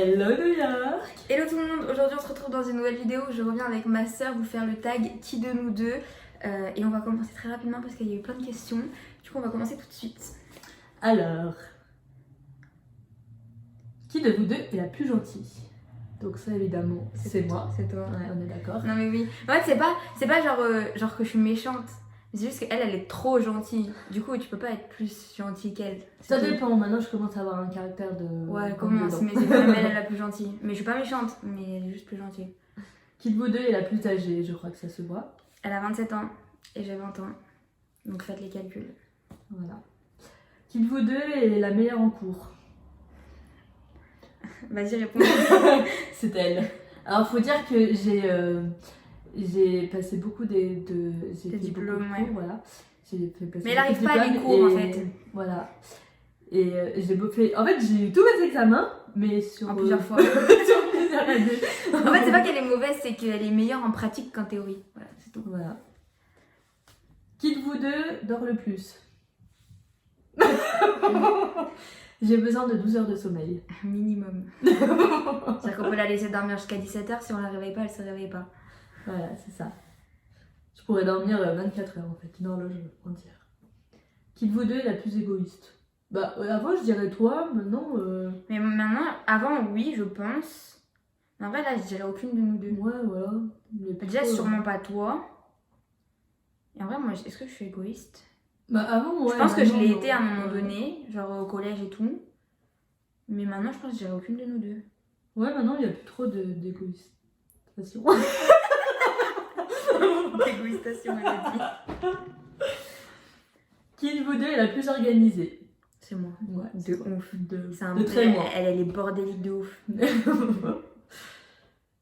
Hello New York. Hello tout le monde, aujourd'hui on se retrouve dans une nouvelle vidéo où je reviens avec ma soeur vous faire le tag qui de nous deux et on va commencer très rapidement parce qu'il y a eu plein de questions, du coup on va commencer tout de suite. Alors, qui de vous deux est la plus gentille? Donc ça évidemment c'est moi. C'est toi. Ouais, on est d'accord. Non mais oui, en fait c'est pas genre que je suis méchante, c'est juste qu'elle elle est trop gentille, du coup tu peux pas être plus gentille qu'elle. Ça dépend, maintenant je commence à avoir un caractère de... Ouais commence, mais c'est quand même elle la plus gentille. Mais je suis pas méchante, mais elle est juste plus gentille. Qui de vous deux est la plus âgée? Je crois que ça se voit. Elle a 27 ans et j'ai 20 ans, donc faites les calculs. Voilà. Qui de vous deux est la meilleure en cours? Vas-y réponds. C'est elle. Alors faut dire que j'ai passé beaucoup j'ai fait diplômes, beaucoup de cours, ouais. voilà. J'ai fait passer Mais elle beaucoup de arrive pas à les diplômes cours en et fait. voilà. Et j'ai fait. En fait, j'ai eu tous mes examens, mais sur En plusieurs fois. sur plusieurs années. En fait, c'est pas qu'elle est mauvaise, c'est qu'elle est meilleure en pratique qu'en théorie. Voilà, c'est tout. Voilà. Qui de vous deux dort le plus? J'ai besoin de 12 heures de sommeil. Minimum. C'est-à-dire qu'on peut la laisser dormir jusqu'à 17h, si on la réveille pas, elle se réveille pas. Voilà, c'est ça. Je pourrais dormir 24 heures en fait, une horloge entière. Qui de vous deux est la plus égoïste? Bah, avant je dirais toi, maintenant. Mais maintenant, avant, oui, je pense. Mais en vrai, là, je dirais aucune de nous deux. Ouais, voilà. Mais Déjà, plutôt, sûrement pas toi. Et en vrai, moi, est-ce que je suis égoïste? Bah, avant, ouais. Je pense que je maintenant, l'ai non. été à un moment donné, genre au collège et tout. Mais maintenant, je pense que je dirais aucune de nous deux. Ouais, maintenant il n'y a plus trop d'égoïsme. D'égoïstation, elle a dit. Qui de vous deux est la plus organisée? C'est moi. Ouais, De ouf. C'est un de très loin. elle est bordélique de ouf.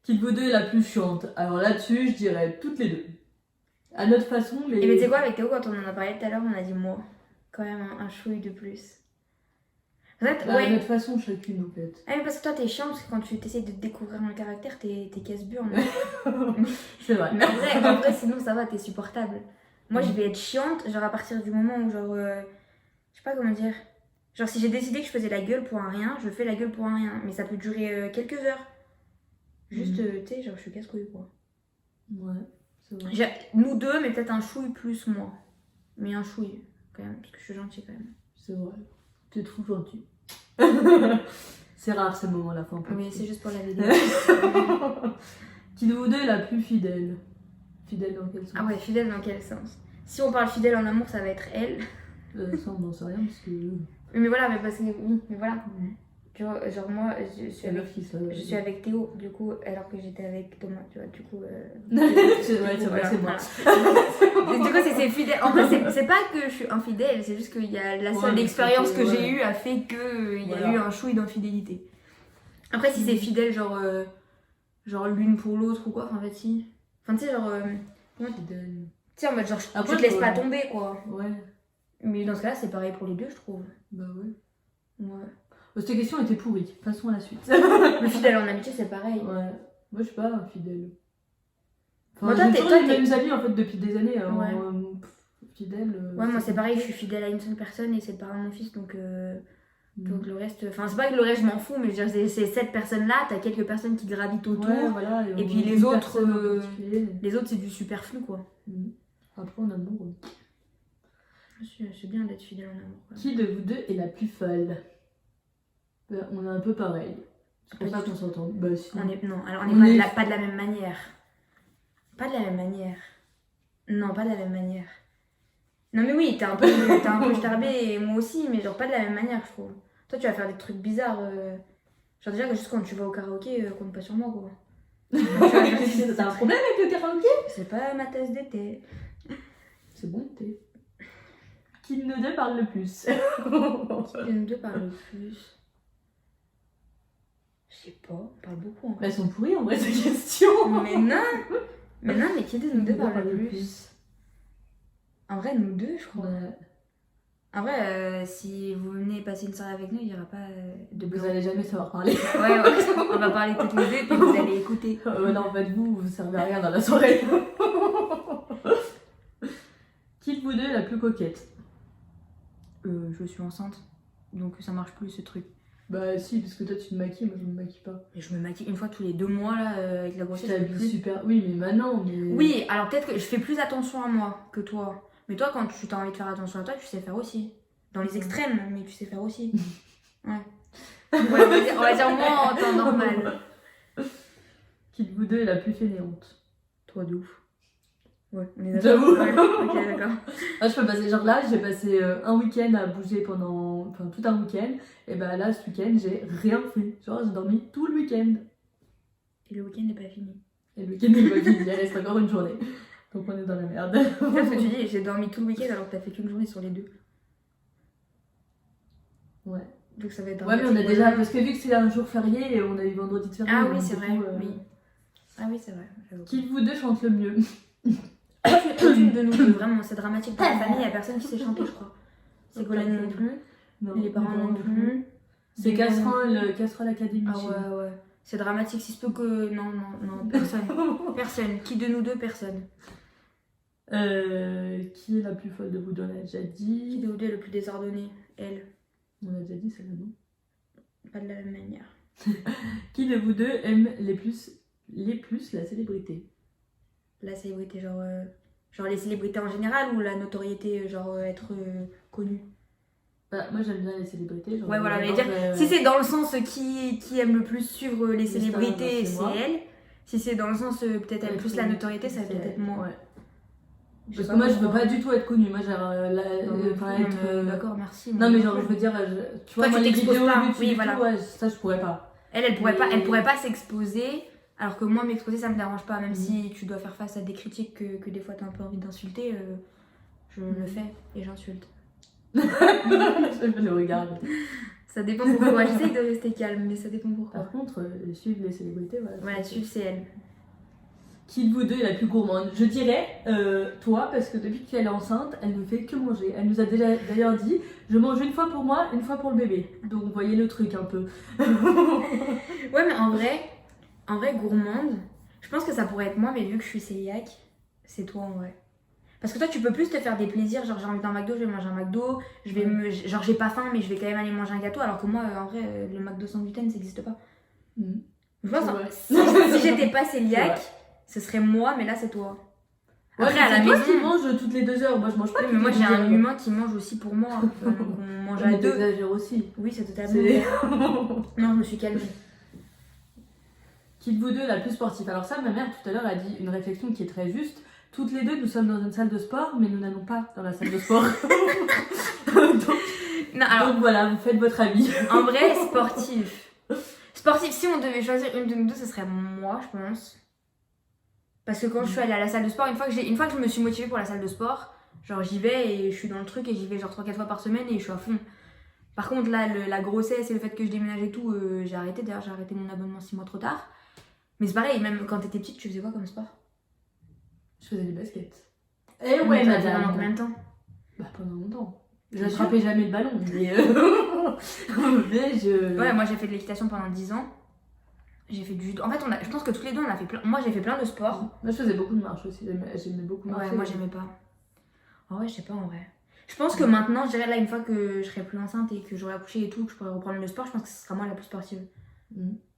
Qui de vous deux est la plus chiante? Alors là-dessus, je dirais toutes les deux. À notre façon, mais. Et mais tu sais quoi, avec Théo, quand on en a parlé tout à l'heure, on a dit moi. Quand même un chouille de plus. En fait, À ouais. notre façon, chacune en fait. Ah, mais parce que toi, t'es chiant, parce que quand tu t'essayes de découvrir un caractère, t'es casse-burne. C'est vrai. Mais en vrai, sinon, ça va, t'es supportable. Moi, je vais être chiante, genre à partir du moment où, genre. Je sais pas comment dire. Genre, si j'ai décidé que je faisais la gueule pour un rien, je fais la gueule pour un rien. Mais ça peut durer quelques heures. Juste, tu sais, genre, je suis casse-couille, quoi. Ouais, c'est vrai. Nous deux, mais peut-être un chouille plus moi. Mais un chouille, quand même, parce que je suis gentille, quand même. C'est vrai. Tu es trop gentil. C'est rare ces moments-là, faut en Oui, profiter. c'est juste pour la vidéo. Qui de vous deux est la plus fidèle? Fidèle dans quel sens? Ah ouais, fidèle dans quel sens? Si on parle fidèle en amour, ça va être elle. Ça, on n'en sait rien parce que. Mais voilà, mais parce que oui, mais voilà. Tu vois, genre moi, je suis avec Théo, du coup, alors que j'étais avec Thomas, tu vois, du coup. C'est vrai, c'est voilà, moi. Voilà. Du coup, c'est fidèle. En fait, c'est pas que je suis infidèle, c'est juste qu'il y a la seule expérience que j'ai eue a fait qu'il y a eu un chouille d'infidélité. Après, si c'est fidèle, genre l'une pour l'autre ou quoi, enfin, en fait, si. Enfin, tu sais, genre. Fidèle. Tu sais, en mode genre, Après, tu te laisses pas tomber, quoi. Ouais, Mais dans ce cas-là, c'est pareil pour les deux, je trouve. bah ouais. Ouais. Cette question était pourrie. Passons à la suite. Le fidèle en amitié, c'est pareil. Ouais. Moi, je suis pas infidèle. Enfin, Moi, toi, j'ai t'es- toujours toi, les t'es- mêmes amis en fait depuis des années. Ouais. Fidèle. Ouais, moi c'est pareil, je suis fidèle à une seule personne et c'est le parent de mon fils, donc le reste. Enfin, c'est pas que le reste je m'en fous, mais je veux dire, c'est cette personne-là, t'as quelques personnes qui gravitent autour, Ouais, voilà, et puis on- les une autres, personne en particulier. les autres c'est du superflu quoi. Après, en amour. C'est bien d'être fidèle en amour. Quoi. Qui de vous deux est la plus folle? On est un peu pareil. C'est pour Pas ça du qu'on s'entend. Bah, si. Non, alors on On n'est est- pas de la même manière. Pas de la même manière. Non, pas de la même manière. Non mais oui, t'es un peu starbé et moi aussi, mais genre pas de la même manière je trouve. Toi tu vas faire des trucs bizarres. Genre déjà que juste quand tu vas au karaoké, compte pas sur moi quoi. T'as un problème avec le karaoké? C'est pas ma tasse de thé. C'est bon, t'es. Qui de nous deux parle le plus? Qui de nous deux parle le plus? Je sais pas, on parle beaucoup en Bah, vrai. elles sont pourries en vrai ces questions. Mais non! Mais qui de nous deux parle le plus? En vrai, nous deux, je crois. Ouais. En vrai, si vous venez passer une soirée avec nous, il n'y aura pas de blanc. Vous allez jamais savoir parler. Ouais, on va parler toutes les deux, puis vous allez écouter. Non, en fait, vous servez à rien dans la soirée. Qui de vous deux est la plus coquette? Je suis enceinte, donc ça marche plus ce truc. Bah si, parce que toi tu te maquilles, moi je me maquille pas. Et je me maquille une fois tous les 2 mois là avec la Je grossesse. t'habille super. Oui, mais maintenant, mais. Oui, alors peut-être que je fais plus attention à moi que toi. Mais toi, quand tu as envie de faire attention à toi, tu sais faire aussi. Dans les extrêmes, mais tu sais faire aussi. Ouais. Ouais, on va dire moi en temps normal. Qui de vous deux est la plus fainéante? Toi, de ouf. Ouais, on est d'accord. J'avoue. Ouais, ok, d'accord. Ah, je peux passer, genre là, j'ai passé un week-end à bouger pendant. Enfin, tout un week-end. Et bah là, ce week-end, j'ai rien fait. Genre, j'ai dormi tout le week-end. Et le week-end n'est pas fini. Et le week-end n'est pas fini, il reste encore une journée. Donc on est dans la merde. C'est ce que tu dis, j'ai dormi tout le week-end alors que t'as fait qu'une journée sur les 2. Ouais. Donc ça va être Ouais, mais on a déjà. Parce que vu que c'est un jour férié, on a eu vendredi de férié. Ah donc oui, c'est du vrai. coup, Oui. Ah oui, c'est vrai. J'avoue. Qui de vous deux chante le mieux? Aucune de nous deux, vraiment, c'est dramatique. Dans la famille, il n'y a personne qui sait chanter, je crois. C'est Colline non plus. Non, Les parents non plus. C'est Les Casserole Academy. Ah ouais, ouais. C'est dramatique, si ce peut que. Non, personne. Personne. Qui de nous deux, personne. Qui est la plus folle de vous deux? On a déjà Qui dit. de nous deux est le plus désordonné? Elle. On a déjà dit celle-là, non? Pas de la même manière. Qui de vous deux aime les plus la célébrité? La célébrité, genre les célébrités en général ou la notoriété, être connue? Bah, moi j'aime bien les célébrités. Genre, Ouais, voilà, mais genre, si c'est dans le sens qui aime le plus suivre les célébrités, stars, c'est elle. Si c'est dans le sens peut-être elle plus la notoriété, ça va peut-être être moi. Ouais. Parce que moi je veux pas du tout être connue. Moi genre d'accord, merci. Non mais genre je veux dire, tu vois, toi, moi, tu les t'exposes vidéos pas. YouTube Oui, et voilà. tout, ouais, ça je pourrais pas. Elle pourrait pas s'exposer, alors que moi m'exposer ça me dérange pas, même si tu dois faire face à des critiques que des fois t'as un peu envie d'insulter, je le fais et j'insulte. Je le regarde. Ça dépend pourquoi, j'essaye de rester calme, mais ça dépend pourquoi. Par contre, suivre les célébrités, voilà. Ouais, suivre c'est elle. Qui de vous deux est la plus gourmande? Je dirais toi, parce que depuis qu'elle est enceinte, elle ne fait que manger. Elle nous a déjà d'ailleurs dit, je mange une fois pour moi, une fois pour le bébé. Donc vous voyez le truc un peu. Ouais, mais en vrai gourmande, je pense que ça pourrait être moi, mais vu que je suis cœliaque, c'est toi en vrai. Parce que toi tu peux plus te faire des plaisirs, genre j'ai envie d'un McDo, je vais manger un McDo, genre j'ai pas faim mais je vais quand même aller manger un gâteau, alors que moi en vrai le McDo sans gluten ça n'existe pas. Je pense si j'étais pas cœliaque, ce serait moi, mais là c'est toi. Ouais, après à la maison, tu manges toutes les 2 heures, moi je mange pas. Oui, mais moi j'ai un humain qui mange aussi pour moi, donc on mange à deux. T'exagères aussi. Oui, c'est totalement. Non, je me suis calmée. Qui de vous deux est la plus sportive? Alors ça, ma mère tout à l'heure a dit une réflexion qui est très juste. Toutes les deux, nous sommes dans une salle de sport, mais nous n'allons pas dans la salle de sport. donc voilà, vous faites votre avis. En vrai, sportif, si on devait choisir une de nous deux, ce serait moi, je pense. Parce que quand je suis allée à la salle de sport, une fois que je me suis motivée pour la salle de sport, genre j'y vais et je suis dans le truc et j'y vais genre 3-4 fois par semaine et je suis à fond. Par contre là, la grossesse et le fait que je déménage et tout, j'ai arrêté. D'ailleurs j'ai arrêté mon abonnement 6 mois trop tard. Mais c'est pareil, même quand t'étais petite, tu faisais quoi comme sport? Je faisais du basket. Eh ouais, madame. madame. Pendant combien de temps? Bah pendant longtemps. J'attrapais jamais le ballon, mais Ouais, moi j'ai fait de l'équitation pendant 10 ans. J'ai fait du judo. En fait, je pense que tous les deux on a fait plein. Moi j'ai fait plein de sports. Moi je faisais beaucoup de marche aussi, j'aimais beaucoup marcher. Ouais, moi j'aimais pas. En vrai, je sais pas en vrai. Je pense que maintenant, je dirais là, une fois que je serai plus enceinte et que j'aurai accouché et tout, que je pourrai reprendre le sport, je pense que ce sera moi la plus sportive.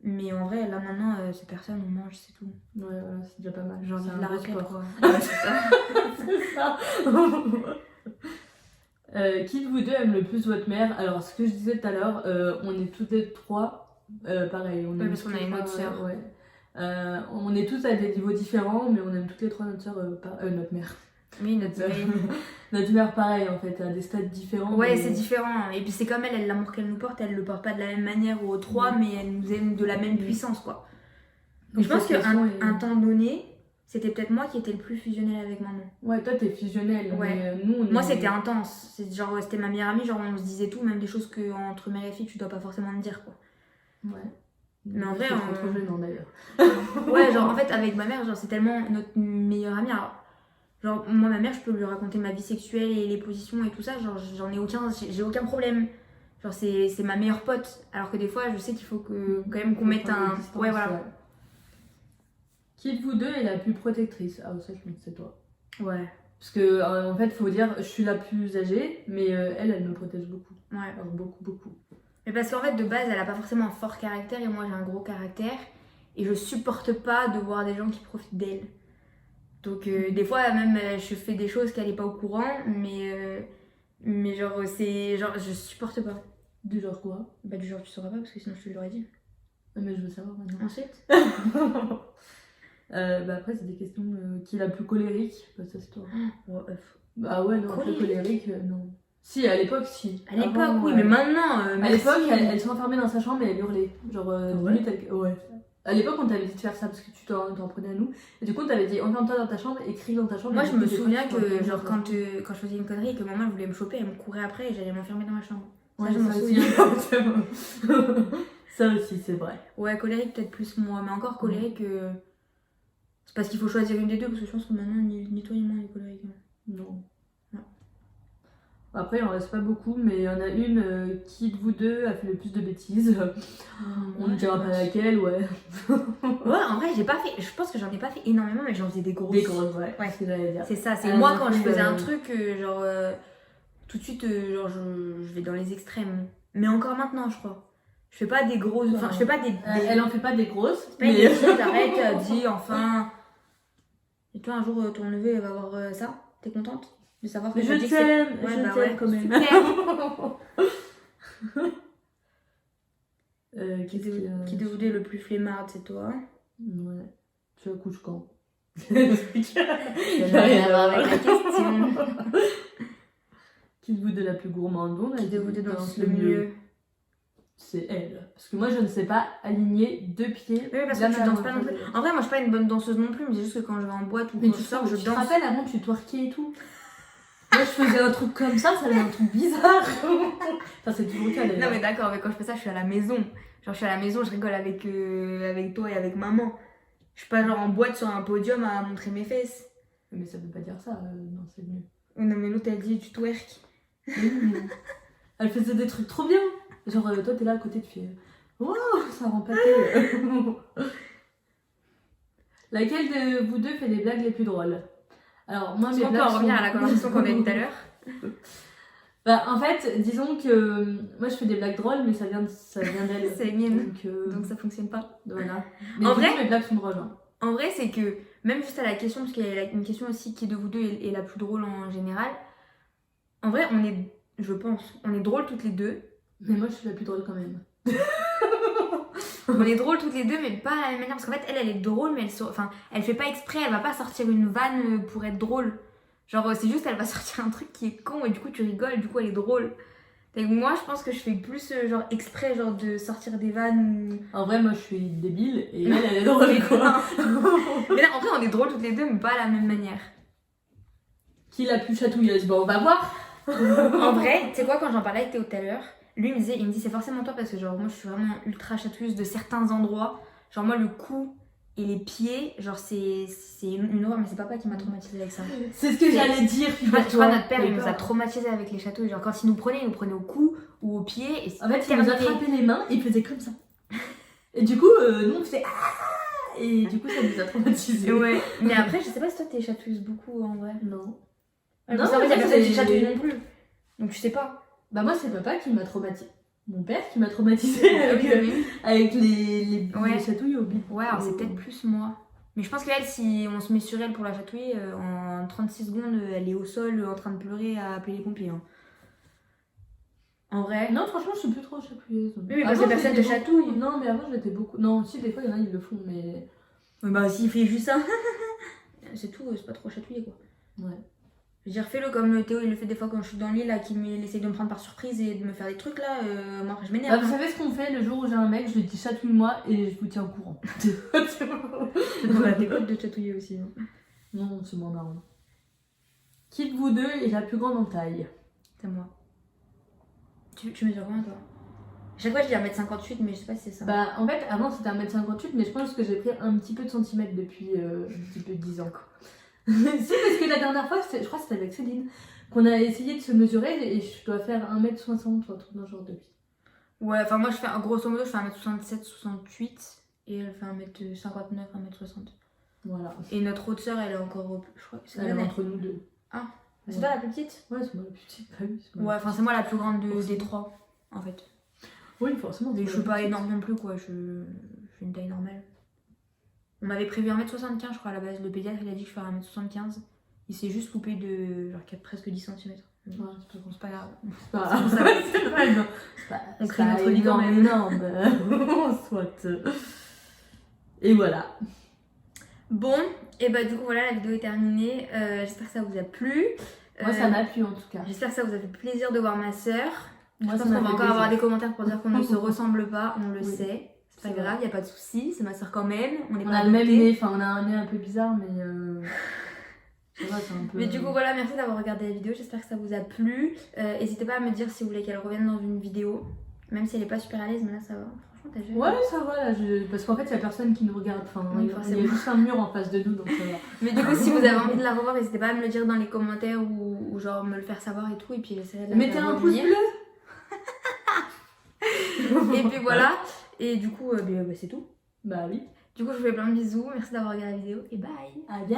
Mais en vrai, là maintenant, c'est personne, on mange, c'est tout. Ouais, voilà, c'est déjà pas mal. J'ai envie de la raquette, quoi. Ouais, c'est ça. C'est ça. Qui de vous deux aime le plus votre mère? Alors, ce que je disais tout à l'heure, on est toutes les trois pareil. Oui, parce qu'on a une autre sœur. Ouais. On est tous à des niveaux différents, mais on aime toutes les trois notre sœur, notre mère. Oui, notre mère. Notre mère, pareil, en fait, à des stades différents. Ouais, mais... c'est différent. Et puis c'est comme elle, l'amour qu'elle nous porte, elle le porte pas de la même manière aux trois, mais elle nous aime de la même puissance, quoi. Donc, je pense qu'à un temps donné, c'était peut-être moi qui étais le plus fusionnel avec maman. Ouais, toi t'es fusionnel. Ouais. Mais nous, moi c'était intense. C'était ma meilleure amie, genre on se disait tout, même des choses que entre mère et fille tu dois pas forcément me dire, quoi. Ouais. Mais en vrai, on trop jeune, d'ailleurs. Ouais, genre en fait avec ma mère, genre c'est tellement notre meilleure amie. Alors, genre moi ma mère, je peux lui raconter ma vie sexuelle et les positions et tout ça, genre j'ai aucun problème. Genre c'est ma meilleure pote. Alors que des fois je sais qu'il faut que quand même qu'on mette un. Ouais, voilà. Ouais. Qui de vous deux est la plus protectrice? Ah, ça, je pense que c'est toi. Ouais. Parce que, en fait, faut dire, je suis la plus âgée, mais elle me protège beaucoup. Ouais. Alors, beaucoup. Mais parce qu'en fait, de base, elle a pas forcément un fort caractère et moi j'ai un gros caractère. Et je supporte pas de voir des gens qui profitent d'elle. Donc des fois, même, je fais des choses qu'elle est pas au courant, mais genre, c'est. Genre, je supporte pas. Du genre quoi? Bah, du genre, tu sauras pas parce que sinon je te l'aurais dit. Mais je veux savoir maintenant. Ensuite Bah après, c'est des questions qui est la plus colérique. Bah, ça c'est toi. Bah ouais, non, Colérique. plus colérique, non. Si, à l'époque, si. À l'époque, Avant, oui, mais maintenant. À merci. l'époque, elle s'enfermait dans sa chambre et elle hurlait. Genre, Ouais. limite, ouais. À l'époque, on t'avait dit de faire ça parce que tu t'en prenais à nous. Et du coup, on t'avait dit enferme-toi dans ta chambre et crie dans ta chambre. Moi, Et je du coup, me des fois, souviens tu que, t'enfermais genre, dans ta chambre. quand je faisais une connerie et que maman elle voulait me choper, elle me courait après et j'allais m'enfermer dans ma chambre. Ça, Ouais, je me ça souviens. aussi. C'est bon. Ça aussi, c'est vrai. Ouais, colérique, peut-être plus moi, mais encore colérique. C'est parce qu'il faut choisir une des deux, parce que je pense que maintenant, ni toi ni moi, on est colérique. Non. Non. Après, il en reste pas beaucoup, mais il y en a une qui de vous deux a fait le plus de bêtises. On ne dira pas laquelle, ouais. Ouais, en vrai, j'ai pas fait. Je pense que j'en ai pas fait énormément, mais j'en faisais des grosses. Des grosses, ouais. Ouais. C'est ce que j'allais dire. C'est ça, c'est Ah, moi j'ai quand je fait, faisais un truc, genre. Tout de suite, genre, je vais dans les extrêmes. Mais encore maintenant, je crois. Je fais pas des grosses. Enfin, je fais pas des. Elle en fait pas des grosses. Pas une bêtise, arrête, dis enfin. Et toi, un jour, ton neveu il va voir ça. T'es contente de savoir que Mais t'as je dit que c'est- t'aime, Ouais, je bah t'aime ouais, quand même. Super. Qui de vous deux est le plus flemmarde, c'est toi. Ouais. Tu accouches quand? Ça n'a rien à voir avec la question. Qui de vous deux est la plus gourmande? On a Qui dit de vous deux danse danse le mieux. C'est elle. Parce que moi, je ne sais pas aligner deux pieds. Oui, parce l'un que tu à la danses pas non plus. En vrai, moi, je suis pas une bonne danseuse non plus, mais c'est juste que quand je vais en boîte ou Mais quand tu je sors, sors, je te danse. rappelles avant, tu twerkais et tout. Moi, je faisais un truc comme ça avait un truc bizarre. Enfin, c'est toujours le cas d'ailleurs. Non, mais d'accord, mais quand je fais ça, je suis à la maison. Genre, je suis à la maison, je rigole avec toi et avec maman. Je suis pas genre en boîte sur un podium à montrer mes fesses. Mais ça veut pas dire ça, non, c'est mieux. Non, mais l'autre, elle dit tu twerk. Elle faisait des trucs trop bien. Genre, toi, t'es là à côté, tu fais waouh, ça rend pâté. Laquelle de vous deux fait les blagues les plus drôles? Alors, moi, mes On peut blagues en revenir sont- à la conversation qu'on a eue tout à l'heure. Bah, en fait, disons que moi, je fais des blagues drôles, mais ça vient d'elle. C'est mienne. Donc, Donc ça fonctionne pas. voilà. Mais En du vrai- coup, mes blagues sont drôles. Hein. En vrai, c'est que même juste à la question, parce qu'il y a une question aussi qui de vous deux est la plus drôle en général. En vrai, on est, je pense, on est drôles toutes les deux. Mais moi, je suis la plus drôle quand même. On est drôles toutes les deux, mais pas à la même manière. Parce qu'en fait, elle est drôle, mais elle fait pas exprès. Elle va pas sortir une vanne pour être drôle. Genre, c'est juste, elle va sortir un truc qui est con et du coup, tu rigoles, du coup, elle est drôle. Donc, moi, je pense que je fais plus genre exprès, genre de sortir des vannes ou. En vrai, moi, je suis débile et elle est drôle, quoi. Mais là, en vrai, on est drôles toutes les deux, mais pas à la même manière. Qui est la plus chatouilleuse? Bon, on va voir. En vrai, tu sais quoi, quand j'en parlais avec Théo tout à l'heure, lui il me dit c'est forcément toi parce que genre moi je suis vraiment ultra chatouilleuse de certains endroits. Genre moi le cou et les pieds, genre c'est une horreur, mais c'est papa qui m'a traumatisée avec ça. C'est ce que j'allais dire. Je crois figure-toi. notre père il nous a D'accord. traumatisés avec les chatouilles. Genre quand il nous prenait au cou ou au pied. Et En fait, il nous terminé. attrapait les mains et il faisait comme ça. Et du coup, nous, on faisait ah. Et du coup, ça nous a traumatisés. Ouais, mais après je sais pas si toi t'es chatouilleuse beaucoup en vrai. Non. Ouais, Non, parce qu'en fait, mais y a ça, personne qui c'est- chatouille non plus. Donc je sais pas. Bah, moi, c'est papa qui m'a traumatisé. Mon père qui m'a traumatisé avec, Oui. avec les Ouais. chatouilles au bide. Ouais, alors c'est peut-être plus moi. Mais je pense qu'elle, si on se met sur elle pour la chatouiller, en 36 secondes, elle est au sol en train de pleurer à appeler les pompiers. Hein. En vrai. Non, franchement, je suis plus trop chatouilleuse. Oui, mais parce que Avant, personne j'étais te chatouille. beaucoup- Non, mais avant, j'étais beaucoup. Non, si, des fois, il y en a, ils le font, mais. Ouais, bah s'il fait juste ça, c'est tout, c'est pas trop chatouillé quoi. Ouais. Je veux dire, fais-le comme Théo il le fait des fois quand je suis dans le lit, là, qu'il essaye de me prendre par surprise et de me faire des trucs là. Moi après je Bah, m'énerve. vous savez ce qu'on fait le jour où j'ai un mec, je lui dis chatouille-moi et je vous tiens au courant. Hein. T'es potes de chatouiller aussi. Hein. Non, c'est moins marrant. Qui de vous deux est la plus grande en taille? C'est moi. Tu mesures combien toi? À chaque fois je dis 1m58, mais je sais pas si c'est ça. Bah, en fait, avant c'était 1m58, mais je pense que j'ai pris un petit peu de centimètres depuis un petit peu 10 ans. Quoi. Si, parce que la dernière fois, je crois que c'était avec Céline, qu'on a essayé de se mesurer et je dois faire 1m60 ou un truc dans le genre depuis. Ouais, enfin moi je fais, grosso modo, je fais 1m67, 68 et elle fait 1m59, 1m60. Voilà. Et notre autre sœur, elle est encore, je crois que c'est Elle est l'année. entre nous deux. Ah, c'est Ouais. toi la plus petite? Ouais, c'est moi la plus petite. Bah oui, c'est moi Ouais, la enfin c'est moi la plus grande Aussi. des trois, en fait. Oui, forcément. Mais je suis pas énorme non plus, quoi. Je suis une taille normale. On m'avait prévu 1m75, je crois, à la base. Le pédiatre, il a dit que je ferais 1m75. Il s'est juste loupé de genre presque 10 cm. Ouais, C'est pas grave. c'est pas c'est pas énorme. On crée notre lit quand même. énorme. Soit. Et voilà. Bon, et bah du coup voilà, la vidéo est terminée. J'espère que ça vous a plu. Moi, ça m'a plu en tout cas. J'espère que ça vous a fait plaisir de voir ma sœur. Moi, Je ça pense m'a qu'on va fait encore avoir plaisir. des commentaires pour dire qu'on ne se ressemble pas, on le Oui. sait. C'est pas C'est grave, y a pas de souci, c'est ma sœur quand même. On est On pas a le même adoptés. nez, enfin, on a un nez un peu bizarre, mais. Ça va, c'est un peu. Mais du coup voilà, merci d'avoir regardé la vidéo, j'espère que ça vous a plu. N'hésitez pas à me dire si vous voulez qu'elle revienne dans une vidéo. Même si elle est pas super à l'aise, mais là ça va. Franchement t'as géré. Ouais, ça va là, parce qu'en fait, il y a personne qui nous regarde. Enfin, Oui, il y a forcément. juste un mur en face de nous, donc ça va. Mais du coup si vous avez envie de la revoir, n'hésitez pas à me le dire dans les commentaires ou genre me le faire savoir et tout. Et puis j'essaierai de la Mettez faire un pouce revenir. bleu. Et puis voilà. Et du coup c'est tout. Bah oui. Du coup je vous fais plein de bisous, merci d'avoir regardé la vidéo et bye. À bientôt.